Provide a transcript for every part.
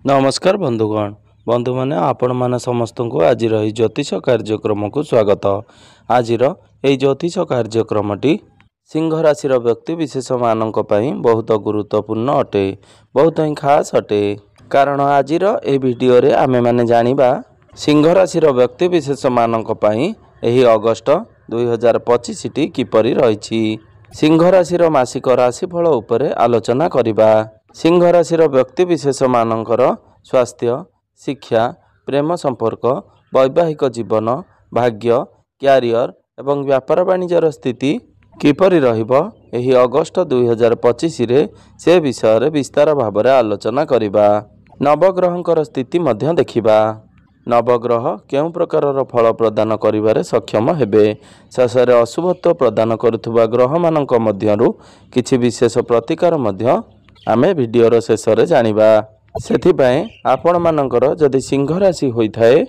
नमस्कार बंधुगण बंधु माने आपण माने समस्त को आज ज्योतिष कार्यक्रम को स्वागत। आज ज्योतिष कार्यक्रमटी सिंह राशि व्यक्ति विशेष मानक पई बहुत गुरुत्वपूर्ण अटे, बहुत ही खास अटे। कारण आज वीडियो रे आमे माने जानिबा सिंह राशि व्यक्ति विशेष मानक पई एही अगस्त 2025 टी किपरि रहिछि। सिंह राशि मासिक राशिफल उपरे आलोचना करिबा। सिंह राशि व्यक्ति विशेष मानकर स्वास्थ्य, शिक्षा, प्रेम संपर्क, वैवाहिक जीवन, भाग्य, क्यारियर एवं व्यापार वाणिज्यर स्थिति किपरि रहिबो एही अगस्त 2025 रे से विषय रे विस्तार भाव में आलोचना करिबा। नवग्रहंकर स्थिति मध्य देखिबा। नवग्रह केउं प्रकारर फल प्रदान करिबारे सक्षम हेबे, शेषरे अशुभत्व प्रदान करुथुबा ग्रह मानक मध्यरु किछि विशेष प्रतिकार मध्य आमे वीडियोर शेष रे जानिबा। सेथिपाई आपण मानकर जदि सिंह राशि होइथाए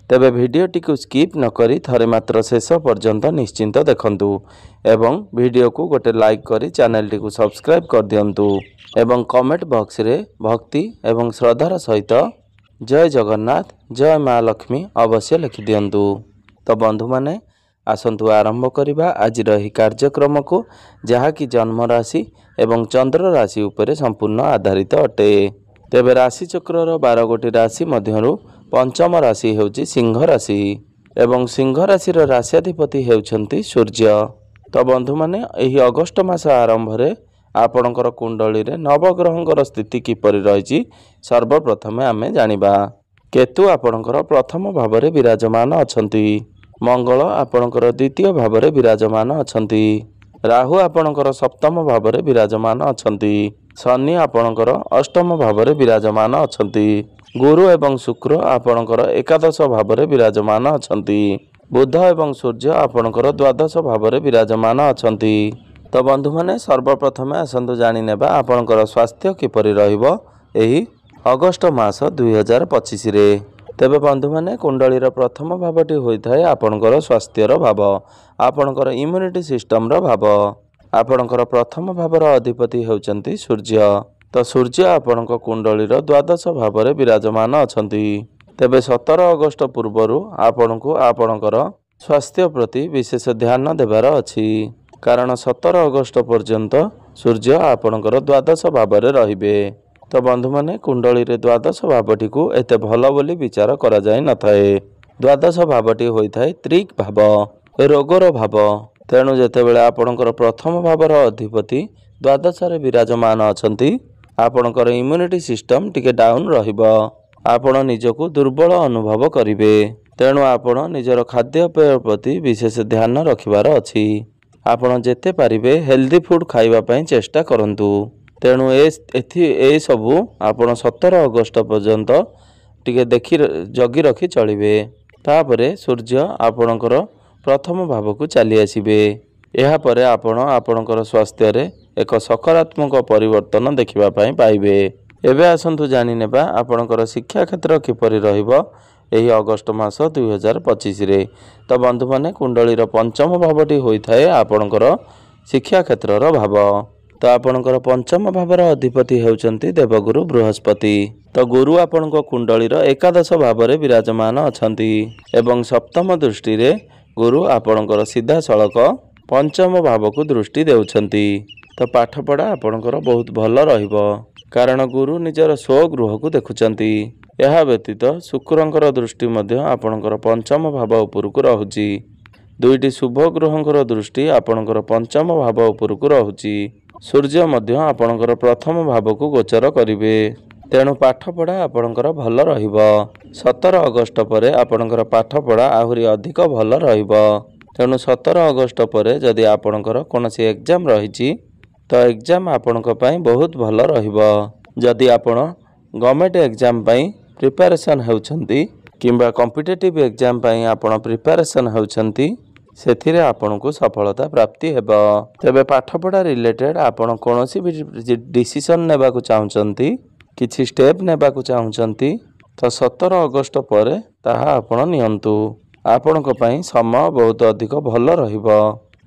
तेबे वीडियोटी को स्किप न करी थरे मात्र शेष पर्यंत निश्चिंत देखंतु एवं वीडियो को गोटे लाइक करी चैनल टी को सब्सक्राइब कर दियंतु एवं कमेंट बॉक्स रे भक्ति एवं श्रद्धार सहित जय जगन्नाथ, जय माँ लक्ष्मी अवश्य लिखि दियंतु। तो बंधु माने आसंतु आरंभ करिबा आज रही कार्यक्रम को, जहाँकि जन्म राशि एवं चंद्र राशि उपरे संपूर्ण आधारित अटे। तेबे राशि चक्रर 12 गोटी राशि मध्यरु पंचम राशि हेउची सिंह राशि एवं सिंह राशिर राशियाधिपति हेउछंती सूर्य। तो बंधु माने एही अगस्त मास आरंभ रे आपणकर कुंडली रे नवग्रहंकर स्थिति किपरि रहिछि सर्वप्रथमे आमे जानिबा। केतु आपणकर प्रथम भाव रे विराजमान अछंती, मंगल आपणकर द्वितीय भाव रे विराजमान अछंती, राहु आपणकर सप्तम भाव रे विराजमान अछंती, शनि आपणकर अष्टम भाव रे विराजमान अछंती, गुरु एवं शुक्र आपणकर एकादश भाव रे विराजमान अछंती, बुध एवं सूर्य आपणकर द्वादश भाव रे विराजमान अछंती। तो बंधु माने सर्वप्रथम आसंतु जानि नेबा आपणकर स्वास्थ्य किपरि रहिबो एही अगस्त मास 2025 रे। तेबे बंधु माने कुंडलीर प्रथम भावटी होइथाय आपणकर स्वास्थ्यर भाव, आपणकर इम्यूनिटी सिस्टम रो भाव। आपणकर प्रथम भावर अधिपति हेउचंती सूर्य। तो सूर्य आपणक कुंडलीर द्वादश भाव रे विराजमान अछंती। तेबे 17 अगस्त पूर्वरु आपणको आपणकर स्वास्थ्य प्रति विशेष ध्यान देबार अछि, कारण 17 अगस्त पर्यंत सूर्य आपणकर द्वादश भाव रे रहिबे। तो बंधु माने कुंडली रे द्वादश भावटी को एते भल बोली विचार करा जाय नथाए। द्वादश भावटी होइथाय त्रिक भाव, रोगर भाव। तेणु जेतेबेले आपणकर प्रथम भावर अधिपति द्वादश रे विराजमान अछंती, आपणकर इम्यूनिटी सिस्टम टिके डाउन रहिबो, आपण निजको दुर्बल अनुभव करिवे। तेणु आपण निजर खाद्यपेय प्रति विशेष ध्यान रखिबार अछि। आपण जेते पारिबे हेल्दी फूड खाइबा पई चेष्टा करंतु। तेणु ए सबु आपण 17 अगस्त पर्यंत टिके देखि जगी रखी चलिबे। तापरे सूर्य आपणकर प्रथम भाव को चली आसिबे। एहा परे आपण आपणकर स्वास्थ्य रे एक सकारात्मक परिवर्तन देखिबा पई पाइबे। एबे आसंतु जानि नेबा आपणकर शिक्षा क्षेत्र किपरि रहिबो एही अगस्त मास 2025 रे। तो बंधु माने कुंडलीर पंचम भावटी होइथाय आपणकर शिक्षा क्षेत्रर भाव। तो आपणकर पंचम भावर अधिपति हेउचंती देवगुरु बृहस्पति। तो गुरु आपणको कुंडलीर एकादश भाव रे विराजमान अछंती एवं सप्तम दृष्टि रे गुरु आपणकर सीधा सड़क पंचम भाव को दृष्टि देउछंती। तो पाठपढ़ा आपणकर बहुत भल रहिबो, कारण गुरु निजर स्वगृह को देखुचंती। यह व्यतीत शुक्रंकर दृष्टि मध्य आपणकर पंचम भाव उपरकू रहुची। दुईटी शुभ ग्रहंकर दृष्टि आपणकर पंचम भाव उपरकू रहुची। सूर्य मध्य आपणकर प्रथम भाव को गोचर करिवे। तेणु पाठपढ़ा आपणकर भल रहिबो। 17 अगस्त परे आपणकर पाठपढ़ा आहुरी अधिक भल रहिबो। तेणु 17 अगस्त परे जदि आपणकर कोनोसी एग्जाम रहिछि तो एग्जाम आपणक पई बहुत भल रहिबो। जदि आपण गवर्नमेंट एग्जाम पई प्रिपरेशन हेउछंती किंबा कॉम्पिटिटिव एग्जाम पई आपण प्रिपरेशन हेउछंती, सेथिरे आपनको सफलता प्राप्ति हेबो। तेबे पाठपढ़ा रिलेटेड आपण कोनोसी भी डिसीजन नेबा को चाहुचंती, किछि स्टेप नेबा को चाहुचंती, तो 17 अगस्त परे ताहा आपण नियंतु। आपणक पई समय बहुत अधिक भल रहिबो।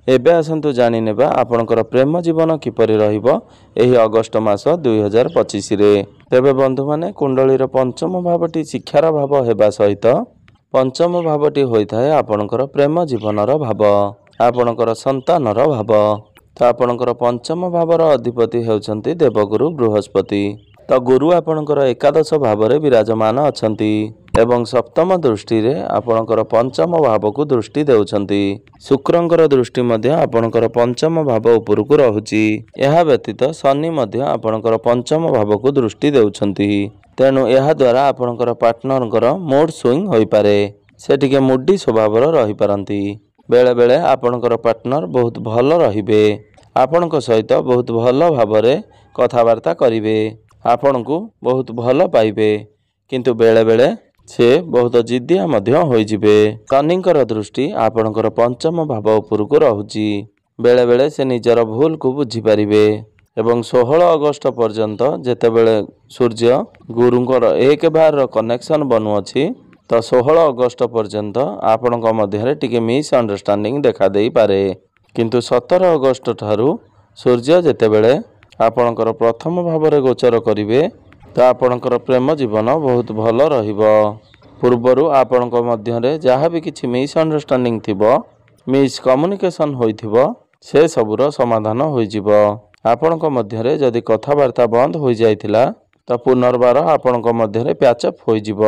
एबे आसंतु जानि नेबा आपणकर प्रेम जीवन किपरि रहिबो एही अगस्त मास 2025 रे। ତେବେ ବନ୍ଧୁମାନେ କୁଣ୍ଡଳୀର ପଞ୍ଚମ ଭାବଟି ଶିକ୍ଷାର ଭାବ ହେବା ସହିତ ପଞ୍ଚମ ଭାବଟି ହୋଇଥାଏ ଆପଣଙ୍କର ପ୍ରେମ ଜୀବନର ଭାବ, ଆପଣଙ୍କର ସନ୍ତାନର ଭାବ। ତ ଆପଣଙ୍କର ପଞ୍ଚମ ଭାବର ଅଧିପତି ହେଉଛନ୍ତି ଦେବଗୁରୁ ବୃହସ୍ପତି। ତ ଗୁରୁ ଆପଣଙ୍କର ଏକାଦଶ ଭାବରେ ବିରାଜମାନ ଅଛନ୍ତି ଏବଂ ସପ୍ତମ ଦୃଷ୍ଟିରେ ଆପଣଙ୍କର ପଞ୍ଚମ ଭାବକୁ ଦୃଷ୍ଟି ଦେଉଛନ୍ତି। ଶୁକ୍ରଙ୍କର ଦୃଷ୍ଟି ମଧ୍ୟ ଆପଣଙ୍କର ପଞ୍ଚମ ଭାବ ଉପରକୁ ରହୁଛି। ଏହା ବ୍ୟତୀତ ଶନି ମଧ୍ୟ ଆପଣଙ୍କର ପଞ୍ଚମ ଭାବକୁ ଦୃଷ୍ଟି ଦେଉଛନ୍ତି। ତେଣୁ ଏହା ଦ୍ୱାରା ଆପଣଙ୍କର ପାର୍ଟନରଙ୍କର ମୁଡ୍ ସୁଇଂ ହୋଇପାରେ। ସେ ଟିକେ ମୁଡି ସ୍ୱଭାବର ରହିପାରନ୍ତି। ବେଳେବେଳେ ଆପଣଙ୍କର ପାର୍ଟନର ବହୁତ ଭଲ ରହିବେ, ଆପଣଙ୍କ ସହିତ ବହୁତ ଭଲ ଭାବରେ କଥାବାର୍ତ୍ତା କରିବେ, ଆପଣଙ୍କୁ ବହୁତ ଭଲ ପାଇବେ, କିନ୍ତୁ ବେଳେବେଳେ ସେ ବହୁତ ଜିଦିଆ ମଧ୍ୟ ହୋଇଯିବେ। ଶନିଙ୍କର ଦୃଷ୍ଟି ଆପଣଙ୍କର ପଞ୍ଚମ ଭାବ ଉପରକୁ ରହୁଛି। ବେଳେବେଳେ ସେ ନିଜର ଭୁଲକୁ ବୁଝିପାରିବେ ଏବଂ 16 ଅଗଷ୍ଟ ପର୍ଯ୍ୟନ୍ତ ଯେତେବେଳେ ସୂର୍ଯ୍ୟ ଗୁରୁଙ୍କର 1/12ର କନେକ୍ସନ୍ ବନୁଅଛି, ତ 16 ଅଗଷ୍ଟ ପର୍ଯ୍ୟନ୍ତ ଆପଣଙ୍କ ମଧ୍ୟରେ ଟିକେ ମିସ୍ଅଣ୍ଡରଷ୍ଟାଣ୍ଡିଂ ଦେଖାଦେଇପାରେ। କିନ୍ତୁ 17 ଅଗଷ୍ଟ ଠାରୁ ସୂର୍ଯ୍ୟ ଯେତେବେଳେ ଆପଣଙ୍କର ପ୍ରଥମ ଭାବରେ ଗୋଚର କରିବେ, ତ ଆପଣଙ୍କର ପ୍ରେମ ଜୀବନ ବହୁତ ଭଲ ରହିବ। ପୂର୍ବରୁ ଆପଣଙ୍କ ମଧ୍ୟରେ ଯାହା ବି କିଛି ମିସ୍ଅଣ୍ଡରଷ୍ଟାଣ୍ଡିଂ ଥିବ, ମିସ୍କମ୍ୟୁନିକେସନ୍ ହୋଇଥିବ, ସେ ସବୁର ସମାଧାନ ହୋଇଯିବ। ଆପଣଙ୍କ ମଧ୍ୟରେ ଯଦି କଥାବାର୍ତ୍ତା ବନ୍ଦ ହୋଇଯାଇଥିଲା, ତ ପୁନର୍ବାର ଆପଣଙ୍କ ମଧ୍ୟରେ ପ୍ୟାଚଅପ୍ ହୋଇଯିବ।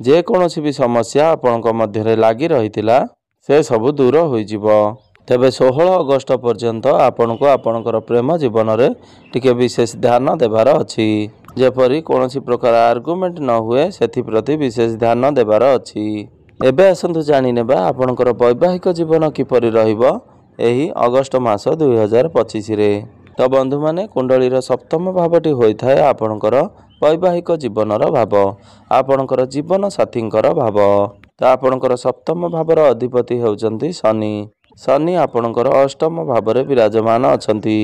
ଯେକୌଣସି ବି ସମସ୍ୟା ଆପଣଙ୍କ ମଧ୍ୟରେ ଲାଗି ରହିଥିଲା, ସେ ସବୁ ଦୂର ହୋଇଯିବ। ତେବେ 16 ଅଗଷ୍ଟ ପର୍ଯ୍ୟନ୍ତ ଆପଣଙ୍କୁ ଆପଣଙ୍କର ପ୍ରେମ ଜୀବନରେ ଟିକେ ବିଶେଷ ଧ୍ୟାନ ଦେବାର ଅଛି। ଯେପରି କୌଣସି ପ୍ରକାର ଆର୍ଗୁମେଣ୍ଟ ନ ହୁଏ, ସେଥିପ୍ରତି ବିଶେଷ ଧ୍ୟାନ ଦେବାର ଅଛି। ଏବେ ଆସନ୍ତୁ ଜାଣିନେବା ଆପଣଙ୍କର ବୈବାହିକ ଜୀବନ କିପରି ରହିବ ଏହି ଅଗଷ୍ଟ ମାସ 2025ରେ। ତ ବନ୍ଧୁମାନେ, କୁଣ୍ଡଳୀର ସପ୍ତମ ଭାବଟି ହୋଇଥାଏ ଆପଣଙ୍କର ବୈବାହିକ ଜୀବନର ଭାବ, ଆପଣଙ୍କର ଜୀବନ ସାଥୀଙ୍କର ଭାବ। ତ ଆପଣଙ୍କର ସପ୍ତମ ଭାବର ଅଧିପତି ହେଉଛନ୍ତି ଶନି। ଶନି ଆପଣଙ୍କର ଅଷ୍ଟମ ଭାବରେ ବିରାଜମାନ ଅଛନ୍ତି।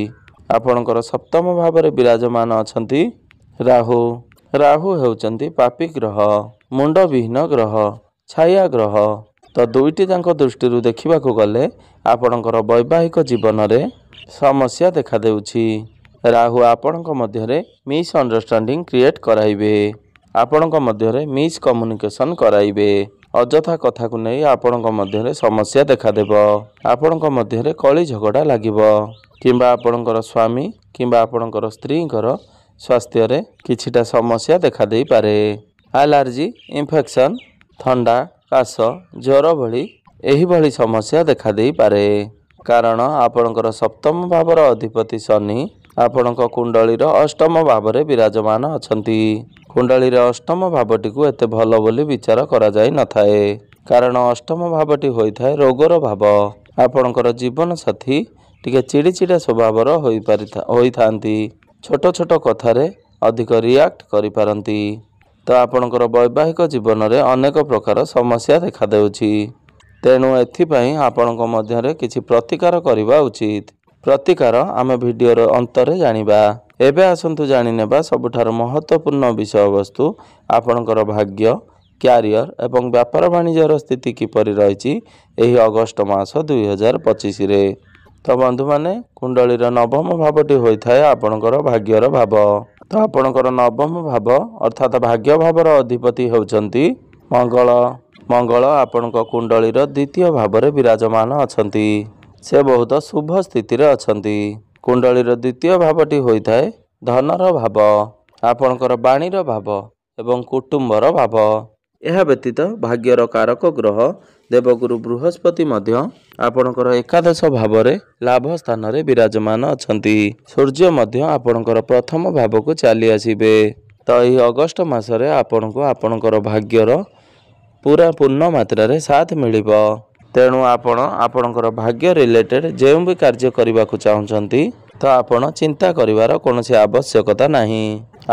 ଆପଣଙ୍କର ସପ୍ତମ ଭାବରେ ବିରାଜମାନ ଅଛନ୍ତି ରାହୁ। ରାହୁ ହେଉଛନ୍ତି ପାପୀ ଗ୍ରହ, ମୁଣ୍ଡବିହୀନ ଗ୍ରହ, ଛାୟା ଗ୍ରହ। ତ ଦୁଇଟି ଯାକ ଦୃଷ୍ଟିରୁ ଦେଖିବାକୁ ଗଲେ ଆପଣଙ୍କର ବୈବାହିକ ଜୀବନରେ ସମସ୍ୟା ଦେଖାଦେଉଛି। ରାହୁ ଆପଣଙ୍କ ମଧ୍ୟରେ ମିସ୍ଅଣ୍ଡରଷ୍ଟାଣ୍ଡିଂ କ୍ରିଏଟ୍ କରାଇବେ, ଆପଣଙ୍କ ମଧ୍ୟରେ ମିସ୍କମ୍ୟୁନିକେସନ୍ କରାଇବେ। ଅଯଥା କଥାକୁ ନେଇ ଆପଣଙ୍କ ମଧ୍ୟରେ ସମସ୍ୟା ଦେଖାଦେବ, ଆପଣଙ୍କ ମଧ୍ୟରେ କଳି ଝଗଡ଼ା ଲାଗିବ, କିମ୍ବା ଆପଣଙ୍କର ସ୍ୱାମୀ କିମ୍ବା ଆପଣଙ୍କର ସ୍ତ୍ରୀଙ୍କର ସ୍ୱାସ୍ଥ୍ୟରେ କିଛିଟା ସମସ୍ୟା ଦେଖାଦେଇପାରେ। ଆଲାର୍ଜି, ଇନଫେକ୍ସନ୍, ଥଣ୍ଡା, କାଶ, ଜ୍ୱର ଭଳି ଏହିଭଳି ସମସ୍ୟା ଦେଖାଦେଇପାରେ। କାରଣ ଆପଣଙ୍କର ସପ୍ତମ ଭାବର ଅଧିପତି ଶନି ଆପଣଙ୍କ କୁଣ୍ଡଳୀର ଅଷ୍ଟମ ଭାବରେ ବିରାଜମାନ ଅଛନ୍ତି। କୁଣ୍ଡଳୀର ଅଷ୍ଟମ ଭାବଟିକୁ ଏତେ ଭଲ ବୋଲି ବିଚାର କରାଯାଇନଥାଏ, କାରଣ ଅଷ୍ଟମ ଭାବଟି ହୋଇଥାଏ ରୋଗର ଭାବ। ଆପଣଙ୍କର ଜୀବନସାଥୀ ଟିକେ ଚିଡ଼ିଚିଡ଼ା ସ୍ୱଭାବର ହୋଇଥାନ୍ତି, ଛୋଟ ଛୋଟ କଥାରେ ଅଧିକ ରିଆକ୍ଟ କରିପାରନ୍ତି। ତ ଆପଣଙ୍କର ବୈବାହିକ ଜୀବନରେ ଅନେକ ପ୍ରକାର ସମସ୍ୟା ଦେଖାଦେଉଛି। ତେଣୁ ଏଥିପାଇଁ ଆପଣଙ୍କ ମଧ୍ୟରେ କିଛି ପ୍ରତିକାର କରିବା ଉଚିତ। ପ୍ରତିକାର ଆମେ ଭିଡ଼ିଓର ଅନ୍ତରେ ଜାଣିବା। ଏବେ ଆସନ୍ତୁ ଜାଣିନେବା ସବୁଠାରୁ ମହତ୍ତ୍ୱପୂର୍ଣ୍ଣ ବିଷୟବସ୍ତୁ, ଆପଣଙ୍କର ଭାଗ୍ୟ, କ୍ୟାରିୟର ଏବଂ ବ୍ୟାପାର ବାଣିଜ୍ୟର ସ୍ଥିତି କିପରି ରହିଛି ଏହି ଅଗଷ୍ଟ ମାସ 2025ରେ। ତ ବନ୍ଧୁମାନେ, କୁଣ୍ଡଳୀର ନବମ ଭାବଟି ହୋଇଥାଏ ଆପଣଙ୍କର ଭାଗ୍ୟର ଭାବ। ତ ଆପଣଙ୍କର ନବମ ଭାବ ଅର୍ଥାତ୍ ଭାଗ୍ୟ ଭାବର ଅଧିପତି ହେଉଛନ୍ତି ମଙ୍ଗଳ। ମଙ୍ଗଳ ଆପଣଙ୍କ କୁଣ୍ଡଳୀର ଦ୍ୱିତୀୟ ଭାବରେ ବିରାଜମାନ ଅଛନ୍ତି। ସେ ବହୁତ ଶୁଭ ସ୍ଥିତିରେ ଅଛନ୍ତି। କୁଣ୍ଡଳୀର ଦ୍ୱିତୀୟ ଭାବଟି ହୋଇଥାଏ ଧନର ଭାବ, ଆପଣଙ୍କର ବାଣୀର ଭାବ ଏବଂ କୁଟୁମ୍ବର ଭାବ। ଏହା ବ୍ୟତୀତ ଭାଗ୍ୟର କାରକ ଗ୍ରହ ଦେବଗୁରୁ ବୃହସ୍ପତି ମଧ୍ୟ ଆପଣଙ୍କର ଏକାଦଶ ଭାବରେ ଲାଭ ସ୍ଥାନରେ ବିରାଜମାନ ଅଛନ୍ତି। ସୂର୍ଯ୍ୟ ମଧ୍ୟ ଆପଣଙ୍କର ପ୍ରଥମ ଭାବକୁ ଚାଲି ଆସିବେ। ତ ଏହି ଅଗଷ୍ଟ ମାସରେ ଆପଣଙ୍କୁ ଆପଣଙ୍କର ଭାଗ୍ୟର ପୁରା ପୂର୍ଣ୍ଣ ମାତ୍ରାରେ ସାଥ ମିଳିବ। ତେଣୁ ଆପଣ ଆପଣଙ୍କର ଭାଗ୍ୟ ରିଲେଟେଡ୍ ଯେଉଁ ବି କାର୍ଯ୍ୟ କରିବାକୁ ଚାହୁଁଛନ୍ତି, ତ ଆପଣ ଚିନ୍ତା କରିବାର କୌଣସି ଆବଶ୍ୟକତା ନାହିଁ।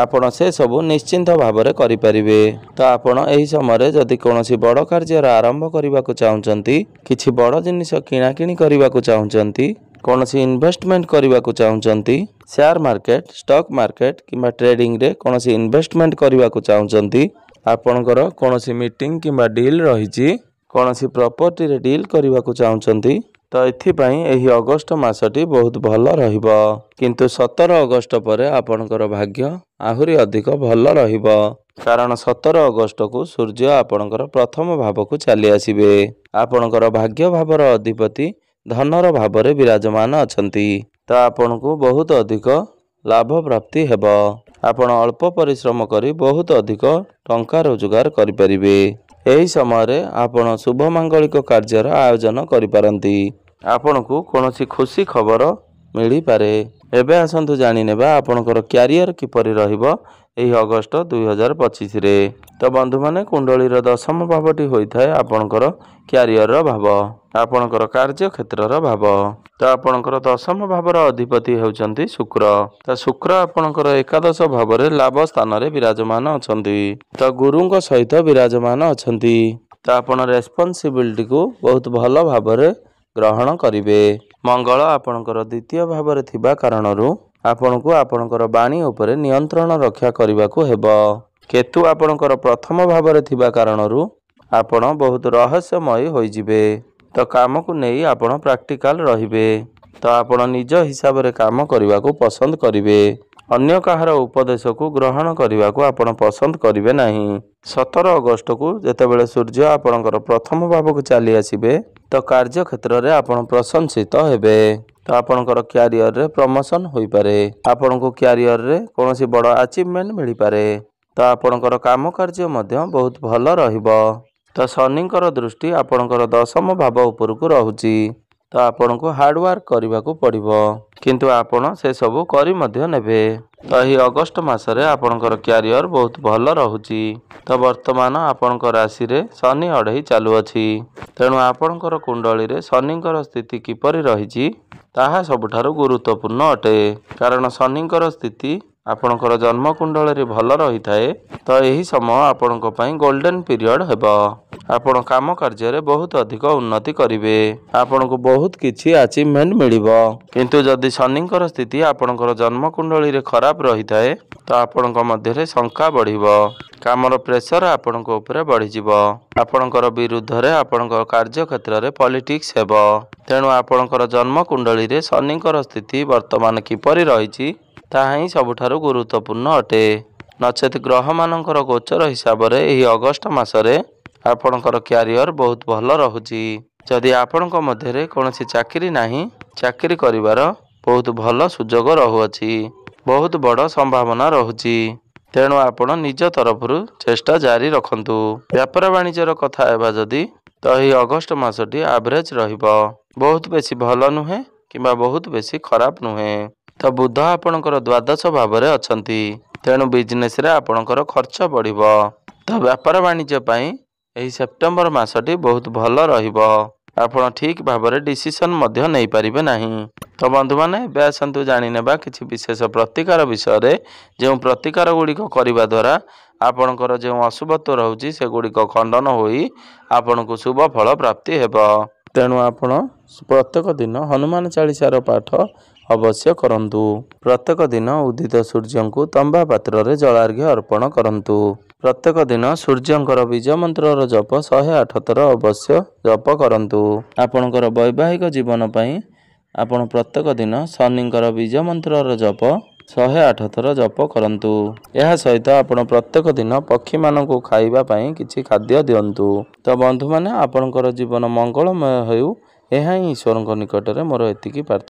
ଆପଣ ସେସବୁ ନିଶ୍ଚିନ୍ତ ଭାବରେ କରିପାରିବେ। ତ ଆପଣ ଏହି ସମୟରେ ଯଦି କୌଣସି ବଡ଼ କାର୍ଯ୍ୟର ଆରମ୍ଭ କରିବାକୁ ଚାହୁଁଛନ୍ତି, କିଛି ବଡ଼ ଜିନିଷ କିଣାକିଣି କରିବାକୁ ଚାହୁଁଛନ୍ତି, କୌଣସି ଇନଭେଷ୍ଟମେଣ୍ଟ କରିବାକୁ ଚାହୁଁଛନ୍ତି, ସେୟାର ମାର୍କେଟ, ଷ୍ଟକ୍ ମାର୍କେଟ କିମ୍ବା ଟ୍ରେଡିଂରେ କୌଣସି ଇନଭେଷ୍ଟମେଣ୍ଟ କରିବାକୁ ଚାହୁଁଛନ୍ତି, ଆପଣଙ୍କର କୌଣସି ମିଟିଂ କିମ୍ବା ଡିଲ୍ ରହିଛି, କୌଣସି ପ୍ରପର୍ଟିରେ ଡିଲ୍ କରିବାକୁ ଚାହୁଁଛନ୍ତି, ତ ଏଥିପାଇଁ ଏହି ଅଗଷ୍ଟ ମାସଟି ବହୁତ ଭଲ ରହିବ। କିନ୍ତୁ 17 ଅଗଷ୍ଟ ପରେ ଆପଣଙ୍କର ଭାଗ୍ୟ ଆହୁରି ଅଧିକ ଭଲ ରହିବ। କାରଣ 17 ଅଗଷ୍ଟକୁ ସୂର୍ଯ୍ୟ ଆପଣଙ୍କର ପ୍ରଥମ ଭାବକୁ ଚାଲି ଆସିବେ। ଆପଣଙ୍କର ଭାଗ୍ୟ ଭାବର ଅଧିପତି ଧନର ଭାବରେ ବିରାଜମାନ ଅଛନ୍ତି। ତ ଆପଣଙ୍କୁ ବହୁତ ଅଧିକ ଲାଭ ପ୍ରାପ୍ତି ହେବ। ଆପଣ ଅଳ୍ପ ପରିଶ୍ରମ କରି ବହୁତ ଅଧିକ ଟଙ୍କା ରୋଜଗାର କରିପାରିବେ। ଏହି ସମୟରେ ଆପଣ ଶୁଭ ମାଙ୍ଗଳିକ କାର୍ଯ୍ୟର ଆୟୋଜନ କରିପାରନ୍ତି। ଆପଣଙ୍କୁ କୌଣସି ଖୁସି ଖବର ମିଳିପାରେ। ଏବେ ଆସନ୍ତୁ ଜାଣିନେବା ଆପଣଙ୍କର କ୍ୟାରିୟର କିପରି ରହିବ ଏହି ଅଗଷ୍ଟ 2025ରେ। ତ ବନ୍ଧୁମାନେ, କୁଣ୍ଡଳୀର ଦଶମ ଭାବଟି ହୋଇଥାଏ ଆପଣଙ୍କର କ୍ୟାରିୟରର ଭାବ, ଆପଣଙ୍କର କାର୍ଯ୍ୟକ୍ଷେତ୍ରର ଭାବ। ତ ଆପଣଙ୍କର ଦଶମ ଭାବର ଅଧିପତି ହେଉଛନ୍ତି ଶୁକ୍ର। ତ ଶୁକ୍ର ଆପଣଙ୍କର ଏକାଦଶ ଭାବରେ ଲାଭ ସ୍ଥାନରେ ବିରାଜମାନ ଅଛନ୍ତି। ତ ଗୁରୁଙ୍କ ସହିତ ବିରାଜମାନ ଅଛନ୍ତି। ତ ଆପଣ ରେସ୍ପନ୍ସିବିଲିଟିକୁ ବହୁତ ଭଲ ଭାବରେ ଗ୍ରହଣ କରିବେ। ମଙ୍ଗଳ ଆପଣଙ୍କର ଦ୍ୱିତୀୟ ଭାବରେ ଥିବା କାରଣରୁ ଆପଣଙ୍କୁ ଆପଣଙ୍କର ବାଣୀ ଉପରେ ନିୟନ୍ତ୍ରଣ ରକ୍ଷା କରିବାକୁ ହେବ। କେତୁ ଆପଣଙ୍କର ପ୍ରଥମ ଭାବରେ ଥିବା କାରଣରୁ ଆପଣ ବହୁତ ରହସ୍ୟମୟୀ ହୋଇଯିବେ। ତ କାମକୁ ନେଇ ଆପଣ ପ୍ରାକ୍ଟିକାଲ ରହିବେ। ତ ଆପଣ ନିଜ ହିସାବରେ କାମ କରିବାକୁ ପସନ୍ଦ କରିବେ। ଅନ୍ୟ କାହାର ଉପଦେଶକୁ ଗ୍ରହଣ କରିବାକୁ ଆପଣ ପସନ୍ଦ କରିବେ ନାହିଁ। 17 ଅଗଷ୍ଟକୁ ଯେତେବେଳେ ସୂର୍ଯ୍ୟ ଆପଣଙ୍କର ପ୍ରଥମ ଭାବକୁ ଚାଲି ଆସିବେ, ତ କାର୍ଯ୍ୟକ୍ଷେତ୍ରରେ ଆପଣ ପ୍ରଶଂସିତ ହେବେ। ତ ଆପଣଙ୍କର କ୍ୟାରିୟରରେ ପ୍ରମୋସନ ହୋଇପାରେ। ଆପଣଙ୍କୁ କ୍ୟାରିୟରରେ କୌଣସି ବଡ଼ ଆଚିଭମେଣ୍ଟ ମିଳିପାରେ। ତ ଆପଣଙ୍କର କାମ କାର୍ଯ୍ୟ ମଧ୍ୟ ବହୁତ ଭଲ ରହିବ। ତ ଶନିଙ୍କର ଦୃଷ୍ଟି ଆପଣଙ୍କର ଦଶମ ଭାବ ଉପରକୁ ରହୁଛି। ତ ଆପଣଙ୍କୁ ହାର୍ଡୱାର୍କ କରିବାକୁ ପଡ଼ିବ, କିନ୍ତୁ ଆପଣ ସେସବୁ କରି ମଧ୍ୟ ନେବେ। ତ ଏହି ଅଗଷ୍ଟ ମାସରେ ଆପଣଙ୍କର କ୍ୟାରିୟର ବହୁତ ଭଲ ରହୁଛି। ତ ବର୍ତ୍ତମାନ ଆପଣଙ୍କ ରାଶିରେ ଶନି ଅଢ଼େଇ ଚାଲୁଅଛି। ତେଣୁ ଆପଣଙ୍କର କୁଣ୍ଡଳୀରେ ଶନିଙ୍କର ସ୍ଥିତି କିପରି ରହିଛି ତାହା ସବୁଠାରୁ ଗୁରୁତ୍ୱପୂର୍ଣ୍ଣ ଅଟେ। କାରଣ ଶନିଙ୍କର ସ୍ଥିତି ଆପଣଙ୍କର ଜନ୍ମକୁଣ୍ଡଳୀରେ ଭଲ ରହିଥାଏ। ତ ଏହି ସମୟ ଆପଣଙ୍କ ପାଇଁ ଗୋଲ୍ଡେନ ପିରିୟଡ଼ ହେବ। ଆପଣ କାମ କାର୍ଯ୍ୟରେ ବହୁତ ଅଧିକ ଉନ୍ନତି କରିବେ। ଆପଣଙ୍କୁ ବହୁତ କିଛି ଆଚିଭମେଣ୍ଟ ମିଳିବ। କିନ୍ତୁ ଯଦି ଶନିଙ୍କର ସ୍ଥିତି ଆପଣଙ୍କର ଜନ୍ମକୁଣ୍ଡଳୀରେ ଖରାପ ରହିଥାଏ, ତ ଆପଣଙ୍କ ମଧ୍ୟରେ ଶଙ୍କା ବଢ଼ିବ। କାମର ପ୍ରେସର ଆପଣଙ୍କ ଉପରେ ବଢ଼ିଯିବ। ଆପଣଙ୍କର ବିରୁଦ୍ଧରେ ଆପଣଙ୍କ କାର୍ଯ୍ୟକ୍ଷେତ୍ରରେ ପଲିଟିକ୍ସ ହେବ। ତେଣୁ ଆପଣଙ୍କର ଜନ୍ମକୁଣ୍ଡଳୀରେ ଶନିଙ୍କର ସ୍ଥିତି ବର୍ତ୍ତମାନ କିପରି ରହିଛି ତାହା ହିଁ ସବୁଠାରୁ ଗୁରୁତ୍ୱପୂର୍ଣ୍ଣ ଅଟେ। ନଚେତ୍ ଗ୍ରହମାନଙ୍କର ଗୋଚର ହିସାବରେ ଏହି ଅଗଷ୍ଟ ମାସରେ ଆପଣଙ୍କର କ୍ୟାରିୟର ବହୁତ ଭଲ ରହୁଛି। ଯଦି ଆପଣଙ୍କ ମଧ୍ୟରେ କୌଣସି ଚାକିରି ନାହିଁ, ଚାକିରି କରିବାର ବହୁତ ଭଲ ସୁଯୋଗ ରହୁଅଛି। ବହୁତ ବଡ଼ ସମ୍ଭାବନା ରହୁଛି। ତେଣୁ ଆପଣ ନିଜ ତରଫରୁ ଚେଷ୍ଟା ଜାରି ରଖନ୍ତୁ। ବ୍ୟାପାର ବାଣିଜ୍ୟର କଥା ହେବା ଯଦି, ତ ଏହି ଅଗଷ୍ଟ ମାସଟି ଆଭରେଜ ରହିବ। ବହୁତ ବେଶୀ ଭଲ ନୁହେଁ କିମ୍ବା ବହୁତ ବେଶୀ ଖରାପ ନୁହେଁ। ତ ବୁଧ ଆପଣଙ୍କର ଦ୍ୱାଦଶ ଭାବରେ ଅଛନ୍ତି। ତେଣୁ ବିଜନେସରେ ଆପଣଙ୍କର ଖର୍ଚ୍ଚ ବଢ଼ିବ। ତ ବ୍ୟାପାର ବାଣିଜ୍ୟ ପାଇଁ ଏହି ସେପ୍ଟେମ୍ବର ମାସଟି ବହୁତ ଭଲ ରହିବ। ଆପଣ ଠିକ୍ ଭାବରେ ଡିସିସନ୍ ମଧ୍ୟ ନେଇପାରିବେ ନାହିଁ। ତ ବନ୍ଧୁମାନେ, ଏବେ ଆସନ୍ତୁ ଜାଣିନେବା କିଛି ବିଶେଷ ପ୍ରତିକାର ବିଷୟରେ। ଯେଉଁ ପ୍ରତିକାର ଗୁଡ଼ିକ କରିବା ଦ୍ୱାରା ଆପଣଙ୍କର ଯେଉଁ ଅଶୁଭତ୍ୱ ରହୁଛି ସେଗୁଡ଼ିକ ଖଣ୍ଡନ ହୋଇ ଆପଣଙ୍କୁ ଶୁଭ ଫଳ ପ୍ରାପ୍ତି ହେବ। ତେଣୁ ଆପଣ ପ୍ରତ୍ୟେକ ଦିନ ହନୁମାନ ଚାଳିଶାର ପାଠ ଅବଶ୍ୟ କରନ୍ତୁ। ପ୍ରତ୍ୟେକ ଦିନ ଉଦିତ ସୂର୍ଯ୍ୟଙ୍କୁ ତମ୍ବା ପାତ୍ରରେ ଜଳାର୍ଘ୍ୟ ଅର୍ପଣ କରନ୍ତୁ। ପ୍ରତ୍ୟେକ ଦିନ ସୂର୍ଯ୍ୟଙ୍କର ବୀଜ ମନ୍ତ୍ରର ଜପ 108 ଥର ଅବଶ୍ୟ ଜପ କରନ୍ତୁ। ଆପଣଙ୍କର ବୈବାହିକ ଜୀବନ ପାଇଁ ଆପଣ ପ୍ରତ୍ୟେକ ଦିନ ଶନିଙ୍କର ବୀଜ ମନ୍ତ୍ରର ଜପ 108 ଥର ଜପ କରନ୍ତୁ। ଏହା ସହିତ ଆପଣ ପ୍ରତ୍ୟେକ ଦିନ ପକ୍ଷୀମାନଙ୍କୁ ଖାଇବା ପାଇଁ କିଛି ଖାଦ୍ୟ ଦିଅନ୍ତୁ। ତ ବନ୍ଧୁମାନେ, ଆପଣଙ୍କର ଜୀବନ ମଙ୍ଗଳମୟ ହେଉ, ଏହା ହିଁ ଈଶ୍ୱରଙ୍କ ନିକଟରେ ମୋର ଏତିକି ପ୍ରାର୍ଥନା।